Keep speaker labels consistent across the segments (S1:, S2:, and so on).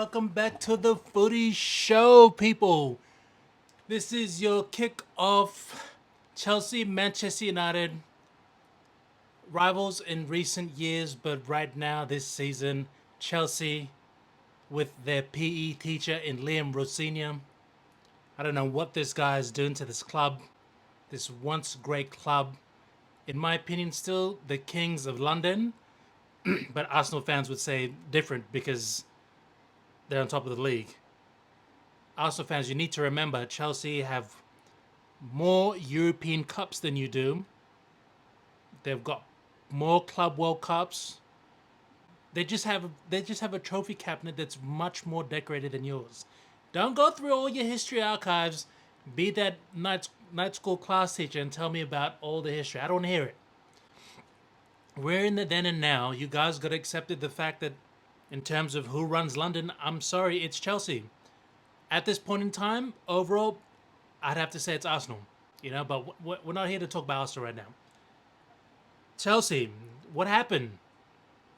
S1: welcome back to the Footy Show, people. This is your kick-off. Chelsea, Manchester United, rivals in recent years, but right now, this season, Chelsea with their PE teacher in Liam Rosinha. I don't know what this guy is doing to this club, this once great club. In my opinion, still the Kings of London, but Arsenal fans would say different because they're on top of the league. Arsenal fans, you need to remember Chelsea have more European Cups than you do. They've got more Club World Cups. They just have a trophy cabinet that's much more decorated than yours. Don't go through all your history archives. Be that night school class teacher and tell me about all the history. I don't want to hear it. We're in the then and now. You guys got to accept the fact that in terms of who runs London, I'm sorry, it's Chelsea. At this point in time, overall, I'd have to say it's Arsenal. But we're not here to talk about Arsenal right now. Chelsea, what happened?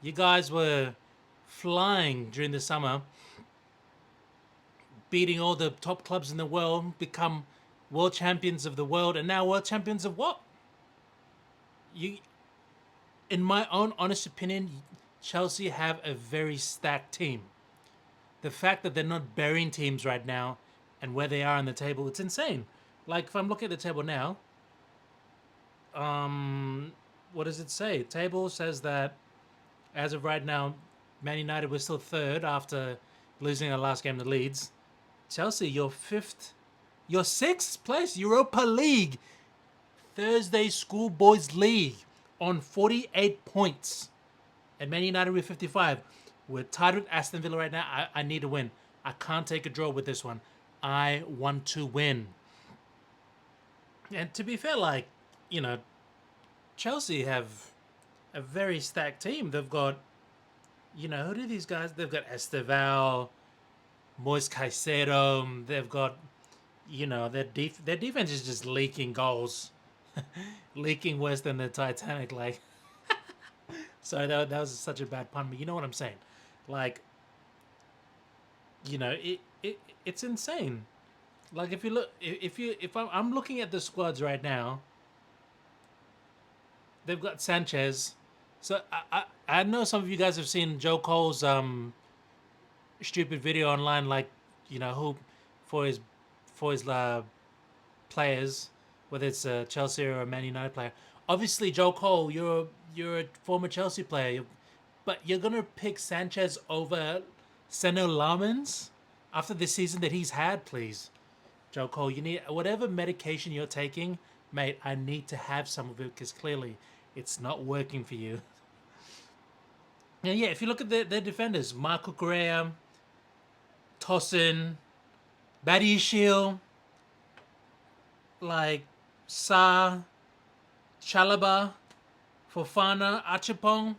S1: You guys were flying during the summer, beating all the top clubs in the world, become world champions of the world, and now world champions of what? You, in my own honest opinion, Chelsea have a very stacked team. The fact that they're not burying teams right now and where they are on the table, it's insane. Like if I'm looking at the table now, what does it say? Table says that as of right now, Man United was still third after losing their last game to Leeds. Chelsea, you're fifth. You're sixth place, Europa League. Thursday Schoolboys League on 48 points. And Man United with 55. We're tied with Aston Villa right now. I need to win. I can't take a draw with this one. I want to win. And to be fair, Chelsea have a very stacked team. They've got, who do these guys? They've got Esteval, Moise Caicedo. They've got, their defense is just leaking goals, leaking worse than the Titanic. Like, sorry, that was such a bad pun, but you know what I'm saying. Like, it's insane. Like if you look, if I'm looking at the squads right now, they've got Sanchez. So I know some of you guys have seen Joe Cole's stupid video online, like who for his players, whether it's a Chelsea or a Man United player. Obviously, Joe Cole, you're a former Chelsea player, but you're gonna pick Sanchez over Seno Lamens after the season that he's had, please. Joe Cole, you need whatever medication you're taking, mate. I need to have some of it because clearly it's not working for you. And yeah, if you look at their defenders, Marco Correa, Tosin, Buddy Shield, like Sa, Chalaba, Fofana, Achapong,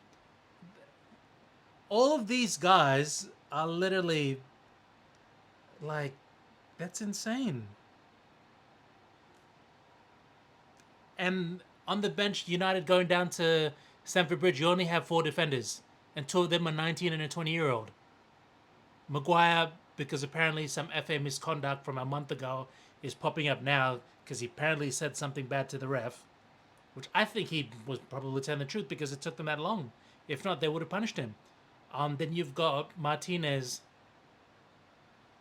S1: all of these guys are literally like, that's insane. And on the bench, United going down to Stamford Bridge, you only have 4 defenders, and 2 of them are 19 and a 20-year-old. Maguire, because apparently some FA misconduct from a month ago is popping up now because he apparently said something bad to the ref, which I think he was probably telling the truth because it took them that long. If not, they would have punished him. Then you've got Martinez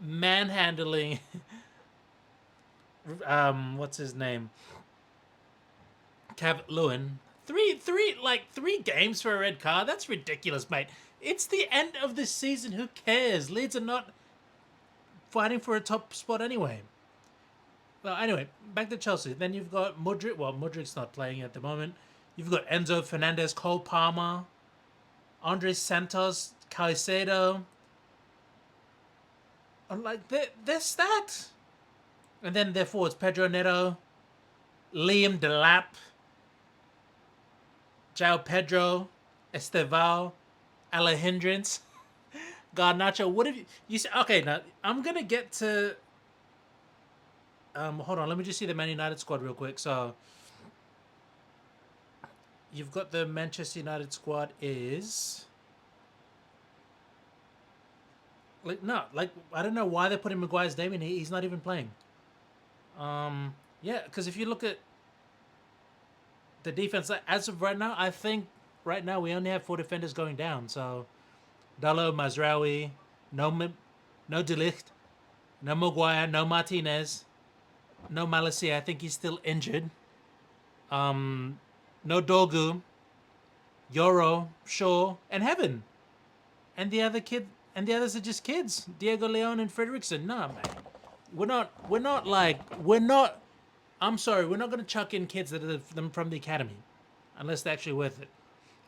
S1: manhandling what's his name? Calvert Lewin. Three games for a red card. That's ridiculous, mate. It's the end of the season. Who cares? Leeds are not fighting for a top spot anyway. Well, anyway, back to Chelsea. Then you've got Mudryk. Well, Mudryk's not playing at the moment. You've got Enzo Fernandez, Cole Palmer, Andres Santos, Caicedo. Like, they're stacked. And then their forwards, Pedro Neto, Liam Delap, João Pedro, Esteval, Alejandrins, Garnacho. What have you said? Okay, now I'm gonna get to. Hold on. Let me just see the Man United squad real quick. So you've got the Manchester United squad is Like no, like I don't know why they're putting Maguire's name in. He's not even playing. Yeah, because if you look at the defense as of right now, I think right now we only have 4 defenders going down. So Dallo, Mazraoui, no De Ligt, no Maguire, no Martinez, no Malacia. I think he's still injured. No Dorgu, Yoro, Shaw, and Heaven. And the other kid, and the others are just kids. Diego Leon and Frederiksen. Nah, man. We're not. I'm sorry, we're not going to chuck in kids that are them from the academy, unless they're actually worth it.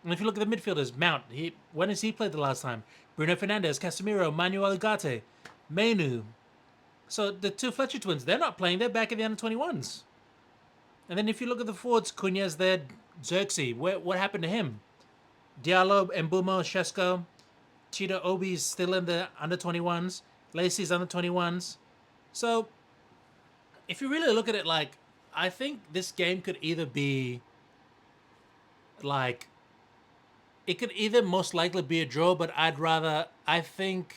S1: And if you look at the midfielders, Mount. When has he played the last time? Bruno Fernandes, Casemiro, Manuel Ugarte, Mainu. So the two Fletcher twins, they're not playing. They're back in the under-21s. And then if you look at the forwards, Cunha's there, Xerxes. What happened to him? Diallo, Mbumo, Shesko, Cheetah Obi's still in the under-21s. Lacey's under-21s. So if you really look at it, like, I think this game could either be like, it could either most likely be a draw, but I think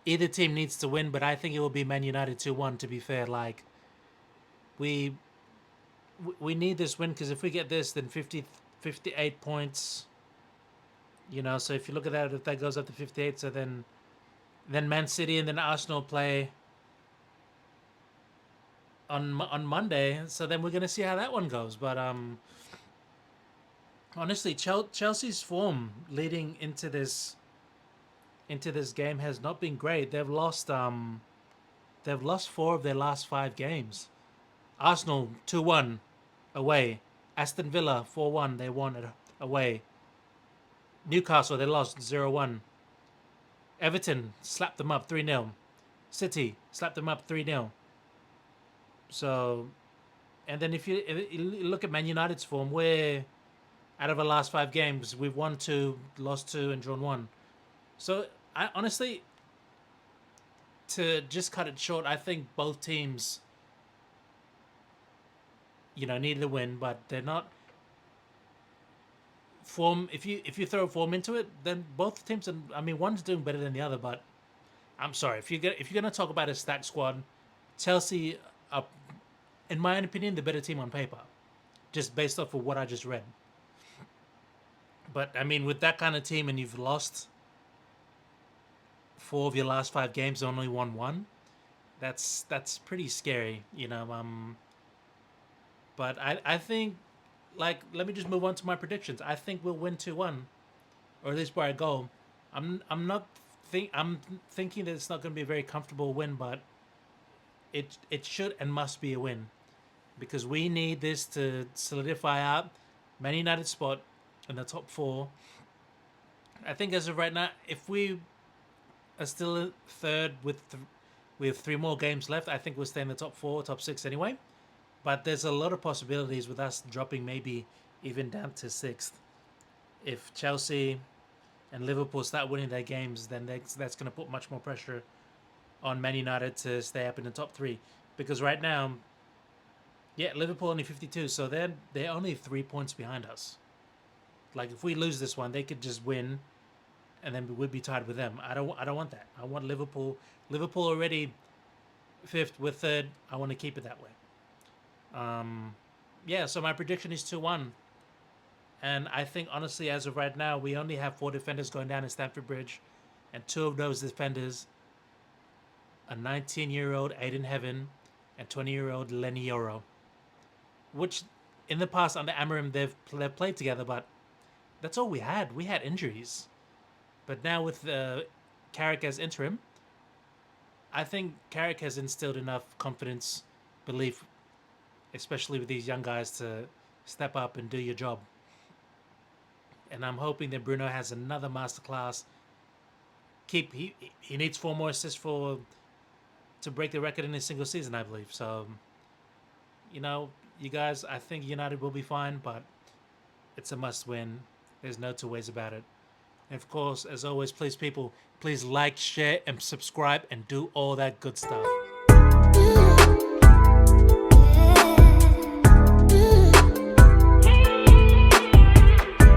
S1: either team needs to win, but I think it will be Man United 2-1, to be fair. Like, we need this win, because if we get this, then 58 points, so if you look at that, if that goes up to 58, so then Man City and then Arsenal play on Monday, so then we're going to see how that one goes. But honestly, Chelsea's form leading into this game has not been great. They've lost 4 of their last 5 games. Arsenal 2-1 away. Aston Villa 4-1, they won it away. Newcastle, they lost 0-1. Everton slapped them up 3-0. City slapped them up 3-0. So, and then if you look at Man United's form, we're out of the last 5 games, we've won 2, lost 2, and drawn 1. So, I honestly, to just cut it short, I think both teams, needed a win, but they're not. Form, if you throw form into it, then both teams are, one's doing better than the other, but I'm sorry, if you're gonna talk about a stacked squad, Chelsea are, in my opinion, the better team on paper, just based off of what I just read. But with that kind of team, and you've lost 4 of your last 5 games, only won 1, that's pretty scary, But I think, like, let me just move on to my predictions. I think we'll win 2-1, or at least by a goal. I'm thinking that it's not going to be a very comfortable win, but it should and must be a win, because we need this to solidify our Man United spot in the top 4. I think as of right now, if we are still third with 3 more games left, I think we'll stay in the top 4, top 6 anyway. But there's a lot of possibilities with us dropping maybe even down to 6th. If Chelsea and Liverpool start winning their games, then that's going to put much more pressure on Man United to stay up in the top 3. Because right now, Liverpool only 52, so they're only 3 points behind us. Like, if we lose this one, they could just win, and then we'd be tied with them. I don't want that. I want Liverpool. Liverpool already 5th, we're 3rd. I want to keep it that way. So my prediction is 2-1. And I think, honestly, as of right now, we only have 4 defenders going down in Stamford Bridge. And 2 of those defenders, a 19-year-old Aiden Heaven and 20-year-old Lenny Yoro. Which, in the past, under Amorim, they've played together, but that's all we had. We had injuries. But now with Carrick as interim, I think Carrick has instilled enough confidence, belief, especially with these young guys, to step up and do your job. And I'm hoping that Bruno has another masterclass. He needs 4 more assists to break the record in a single season, I believe. So, you guys, I think United will be fine, but it's a must win. There's no 2 ways about it. And of course, as always, please like, share, and subscribe, and do all that good stuff.